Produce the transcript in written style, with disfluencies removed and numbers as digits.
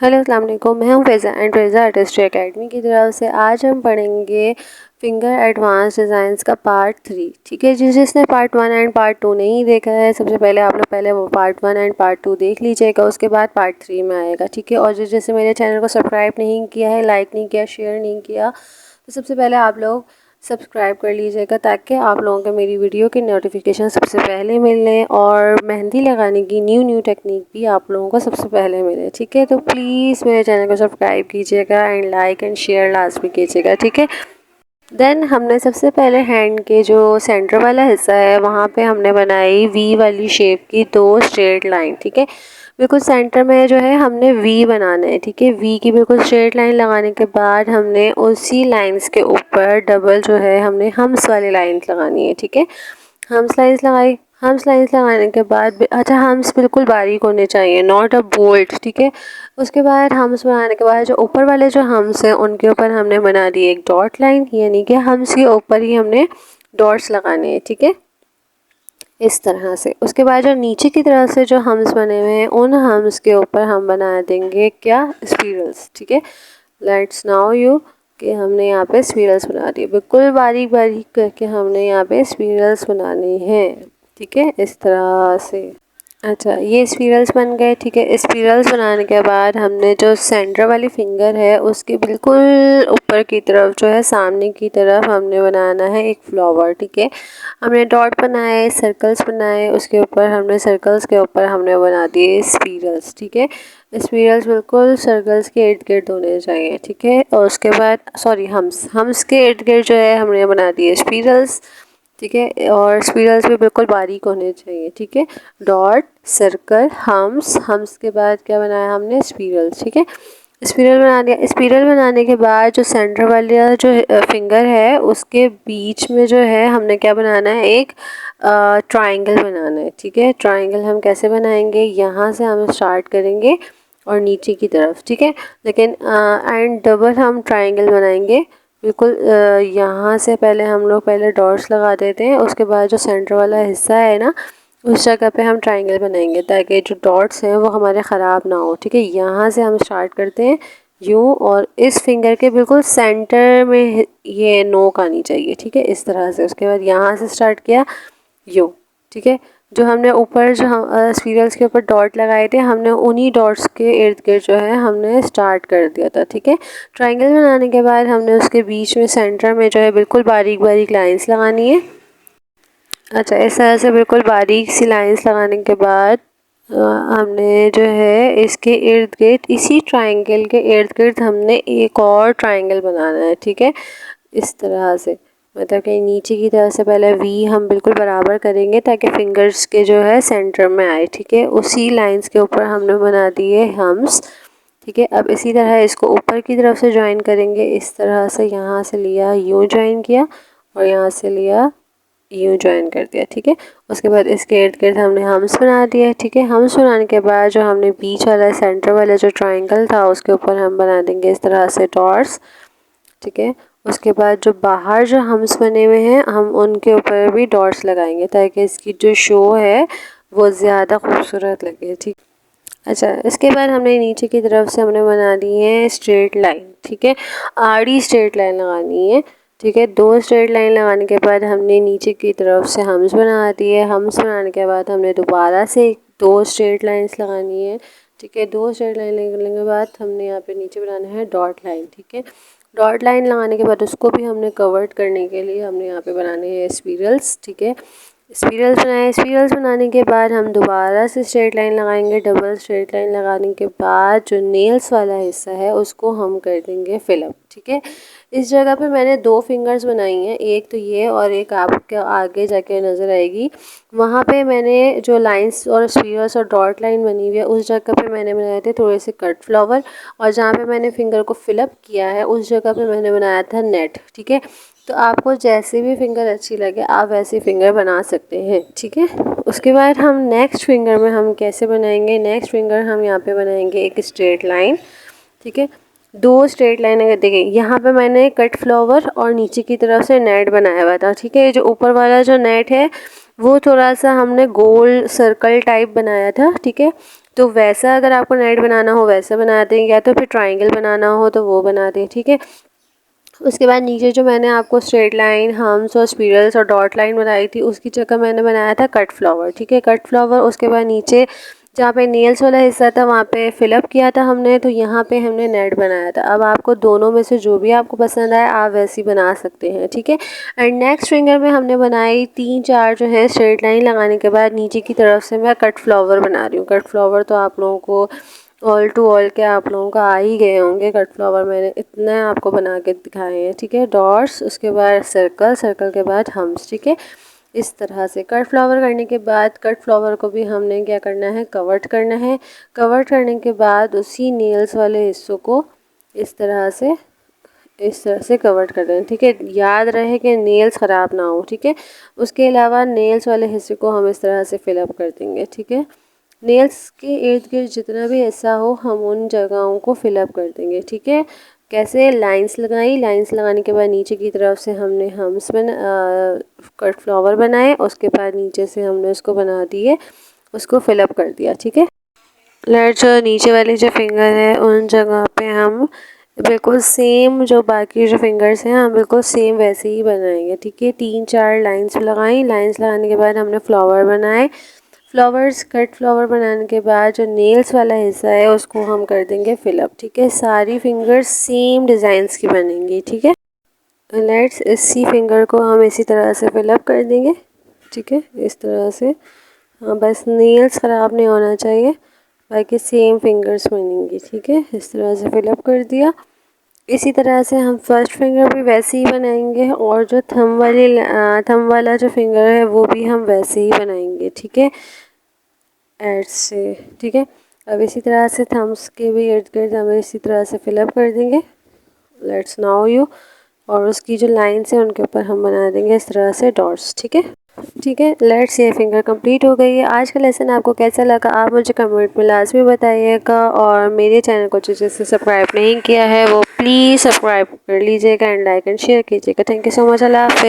Hello अस्सलाम वालेकुम, मैं हूँ फ़ैज़ा एंड फ़ैज़ा आर्टिस्ट्री एकेडमी की तरफ से। आज हम पढ़ेंगे फिंगर एडवांस डिज़ाइंस का पार्ट 3। ठीक है, जिसने पार्ट 1 एंड पार्ट 2 नहीं देखा है, सबसे पहले आप लोग पहले वो पार्ट 1 एंड पार्ट 2 देख लीजिएगा, उसके बाद पार्ट 3 में आएगा। ठीक है, और जिसने मेरे चैनल को सब्सक्राइब नहीं किया है, लाइक नहीं किया, शेयर नहीं किया, तो सबसे पहले आप लोग सब्सक्राइब कर लीजिएगा ताकि आप लोगों को मेरी वीडियो की नोटिफिकेशन सबसे पहले मिले और मेहंदी लगाने की न्यू टेक्निक भी आप लोगों को सबसे पहले मिले। ठीक है, तो प्लीज़ मेरे चैनल को सब्सक्राइब कीजिएगा एंड लाइक एंड शेयर लाजमी कीजिएगा। ठीक है, देन हमने सबसे पहले हैंड के जो सेंटर वाला हिस्सा है वहाँ पे हमने बनाई वी वाली शेप की 2 स्ट्रेट लाइन। ठीक है, बिल्कुल सेंटर में जो है हमने वी बनाना है। ठीक है, वी की बिल्कुल स्ट्रेट लाइन लगाने के बाद हमने उसी लाइंस के ऊपर डबल जो है हमने हम्स वाली लाइंस लगानी है। ठीक है, हम्स लाइंस लगाई, हम्स लाइंस लगाने के बाद अच्छा हम्स बिल्कुल बारीक होने चाहिए, नॉट अ बोल्ट। ठीक है, उसके बाद हम्स बनाने के बाद जो ऊपर वाले जो हम्स हैं उनके ऊपर हमने बना दी एक डॉट लाइन, यानी कि हम्स के ऊपर ही हमने डॉट्स लगाने हैं। ठीक है, इस तरह से। उसके बाद जो नीचे की तरफ से जो हम्स बने हुए हैं उन हम्स के ऊपर हम बना देंगे क्या, स्पिरल्स। ठीक है, लेट्स नाउ यू कि हमने यहाँ पे स्पिरल्स बना दिए, बिल्कुल बारीक बारीक करके हमने यहाँ पे स्पिरल्स बनाने हैं। ठीक है, इस तरह से। अच्छा, ये स्पिरल्स बन गए। ठीक है, स्पिरल्स बनाने के बाद हमने जो सेंटर वाली फिंगर है उसके बिल्कुल ऊपर की तरफ जो है सामने की तरफ हमने बनाना है एक फ्लावर। ठीक है, हमने डॉट बनाए, सर्कल्स बनाए, उसके ऊपर हमने सर्कल्स के ऊपर हमने बना दिए स्पिरल्स। ठीक है, स्पिरल्स बिल्कुल सर्कल्स के इर्द गिर्द होने चाहिए। ठीक है, और उसके बाद सॉरी हम्स के इर्द गिर्द जो है हमने बना दिए स्पिरल्स। ठीक है, और स्पिरल्स भी बिल्कुल बारीक होने चाहिए। ठीक है, डॉट, सर्कल, हम्स के बाद क्या बनाया हमने, स्पिरल्स। ठीक है, स्पिरल बना दिया। स्पिरल बनाने के बाद जो सेंटर वाला जो फिंगर है उसके बीच में जो है हमने क्या बनाना है, एक ट्रायंगल बनाना है। ठीक है, ट्रायंगल हम कैसे बनाएंगे, यहाँ से हम स्टार्ट करेंगे और नीचे की तरफ। ठीक है, लेकिन एंड डबल हम ट्रायंगल बनाएंगे। बिल्कुल यहाँ से पहले हम लोग पहले डॉट्स लगा देते हैं, उसके बाद जो सेंटर वाला हिस्सा है ना उस जगह पे हम ट्रायंगल बनाएंगे ताकि जो डॉट्स हैं वो हमारे ख़राब ना हो। ठीक है, यहाँ से हम स्टार्ट करते हैं यूँ, और इस फिंगर के बिल्कुल सेंटर में ये नोक आनी चाहिए। ठीक है, इस तरह से। उसके बाद यहाँ से स्टार्ट किया यूँ। ठीक है, जो हमने ऊपर जो हम स्पिरल्स के ऊपर डॉट लगाए थे हमने उन्हीं डॉट्स के इर्द गिर्द जो है हमने स्टार्ट कर दिया था। ठीक है, ट्रायंगल बनाने के बाद हमने उसके बीच में सेंटर में जो है बिल्कुल बारीक बारीक लाइंस लगानी है। अच्छा, इस तरह से बिल्कुल बारीक सी लाइंस लगाने के बाद हमने जो है इसके इर्द गिर्द, इसी ट्रायंगल के इर्द गिर्द हमने एक और ट्रायंगल बनाना है। ठीक है, इस तरह से, मतलब कि नीचे की तरफ से पहले वी हम बिल्कुल बराबर करेंगे ताकि फिंगर्स के जो है सेंटर में आए। ठीक है, उसी लाइंस के ऊपर हमने बना दिए हम्स। ठीक है, अब इसी तरह इसको ऊपर की तरफ से ज्वाइन करेंगे। इस तरह से यहाँ से लिया यूँ ज्वाइन किया और यहाँ से लिया यूँ ज्वाइन कर दिया। ठीक है, उसके बाद इसके इर्द गिर्द हमने हम्स बना दिए। ठीक है, हम्स बनाने के बाद जो हमने बीच वाला सेंटर वाला जो ट्रायंगल था उसके ऊपर हम बना देंगे इस तरह से डॉट्स। ठीक है, उसके बाद जो बाहर जो हम्स बने हुए हैं हम उनके ऊपर भी डॉट्स लगाएंगे ताकि इसकी जो शो है वो ज़्यादा खूबसूरत लगे। ठीक, अच्छा, इसके बाद हमने नीचे की तरफ से हमने बना दी है स्ट्रेट लाइन। ठीक है, आड़ी स्ट्रेट लाइन लगानी है। ठीक है, 2 स्ट्रेट लाइन लगाने के बाद हमने नीचे की तरफ से हम्स बना दिए। हम्स बनाने के बाद हमने दोबारा से 2 स्ट्रेट लाइंस लगानी है। ठीक है, 2 स्ट्रेट लाइन लगाने के बाद हमने यहाँ पे नीचे बनाना है डॉट लाइन। ठीक है, डॉट लाइन लगाने के बाद उसको भी हमने कवर्ड करने के लिए हमने यहाँ पे बनाने हैं स्पिरल्स। ठीक है, स्पिरल्स बनाए। स्पिरल्स बनाने के बाद हम दोबारा से स्ट्रेट लाइन लगाएंगे। डबल स्ट्रेट लाइन लगाने के बाद जो नेल्स वाला हिस्सा है उसको हम कर देंगे फिलअप। ठीक है, इस जगह पे मैंने 2 फिंगर्स बनाई हैं, एक तो ये और एक आपके आगे जाके नज़र आएगी। वहाँ पे मैंने जो लाइंस और स्पिरल्स और डॉट लाइन बनी हुई है उस जगह पे मैंने बनाए थे थोड़े से कट फ्लावर, और जहाँ पे मैंने फिंगर को फिलअप किया है उस जगह पे मैंने बनाया था नेट। ठीक है, तो आपको जैसे भी फिंगर अच्छी लगे आप वैसी फिंगर बना सकते हैं। ठीक है, उसके बाद हम नेक्स्ट फिंगर में हम कैसे बनाएंगे, नेक्स्ट फिंगर हम यहाँ पे बनाएंगे एक स्ट्रेट लाइन। ठीक है, 2 स्ट्रेट लाइन अगर देखें यहाँ पे मैंने कट फ्लावर और नीचे की तरफ से नेट बनाया हुआ था। ठीक है, जो ऊपर वाला जो नेट है वो थोड़ा सा हमने गोल सर्कल टाइप बनाया था। ठीक है, तो वैसा अगर आपको नेट बनाना हो वैसा बना दें, या तो फिर ट्राइंगल बनाना हो तो वो बना दें, ठीक है। उसके बाद नीचे जो मैंने आपको स्ट्रेट लाइन, हम्स और स्पिरल्स और डॉट लाइन बनाई थी उसकी जगह मैंने बनाया था कट फ्लावर, ठीक है, कट फ्लावर। उसके बाद नीचे जहाँ पे नेल्स वाला हिस्सा था वहाँ पे फिलअप किया था हमने, तो यहाँ पे हमने नेट बनाया था। अब आपको दोनों में से जो भी आपको पसंद आए आप वैसी बना सकते हैं, ठीक है। एंड नेक्स्ट फिंगर में हमने बनाई 3-4 जो है स्ट्रेट लाइन लगाने के बाद नीचे की तरफ से मैं कट फ्लावर बना रही हूँ। कट फ्लावर तो आप लोगों को ऑल टू ऑल के आप लोगों का आ ही गए होंगे। कट फ्लावर मैंने इतना आपको बना के दिखाए हैं, ठीक है। डॉट्स, उसके बाद सर्कल, सर्कल के बाद हम्स, ठीक है। इस तरह से कट फ्लावर करने के बाद कट फ्लावर को भी हमने क्या करना है, कवर्ट करना है। कवर्ट करने के बाद उसी नेल्स वाले हिस्सों को इस तरह से कवर्ट कर दें, ठीक है। याद रहे कि नेल्स ख़राब ना हो, ठीक है। उसके अलावा नेल्स वाले हिस्से को हम इस तरह से फिलअप कर देंगे, ठीक है। नेल्स के इर्द गिर्द जितना भी हिस्सा हो हम उन जगहों को फिलअप कर देंगे, ठीक है। कैसे, लाइंस लगाई, लाइंस लगाने के बाद नीचे की तरफ से हमने हम्स कट फ्लावर बनाए, उसके बाद नीचे से हमने उसको बना दिए, उसको फिलअप कर दिया, ठीक है। लेट्स जो नीचे वाली जो फिंगर है उन जगह पे हम बिल्कुल सेम जो बाकी जो फिंगर्स हैं हम बिल्कुल सेम वैसे ही बनाएंगे, ठीक है। 3-4 लाइंस लगाई, लाइंस लगाने के बाद हमने फ्लावर बनाए। फ्लावर्स, कट फ्लावर बनाने के बाद जो नेल्स वाला हिस्सा है उसको हम कर देंगे फिलअप, ठीक है। सारी फिंगर्स सेम डिज़ाइंस की बनेंगी, ठीक है। लेट्स इसी फिंगर को हम इसी तरह से फिलअप कर देंगे, ठीक है, इस तरह से। हाँ, बस नेल्स ख़राब नहीं होना चाहिए, बाकी सेम फिंगर्स बनेंगी, ठीक है। इस तरह से फिलअप कर दिया। इसी तरह से हम फर्स्ट फिंगर भी वैसे ही बनाएंगे और जो थंब वाला जो फिंगर है वो भी हम वैसे ही बनाएंगे, ठीक है, ऐड से, ठीक है। अब इसी तरह से थम्स के भी इर्द गिर्द हम इसी तरह से फिलअप कर देंगे। लेट्स नाउ यू, और उसकी जो लाइन्स हैं उनके ऊपर हम बना देंगे इस तरह से डॉट्स, ठीक है, ठीक है। लेट्स, ये फिंगर कंप्लीट हो गई है। आज का लेसन आपको कैसा लगा आप मुझे कमेंट में लाजमी बताइएगा, और मेरे चैनल को जिसने सब्सक्राइब नहीं किया है वो प्लीज़ सब्सक्राइब कर लीजिएगा एंड लाइक एंड शेयर कीजिएगा। थैंक यू सो मच, अल्लाह हाफ़िज़।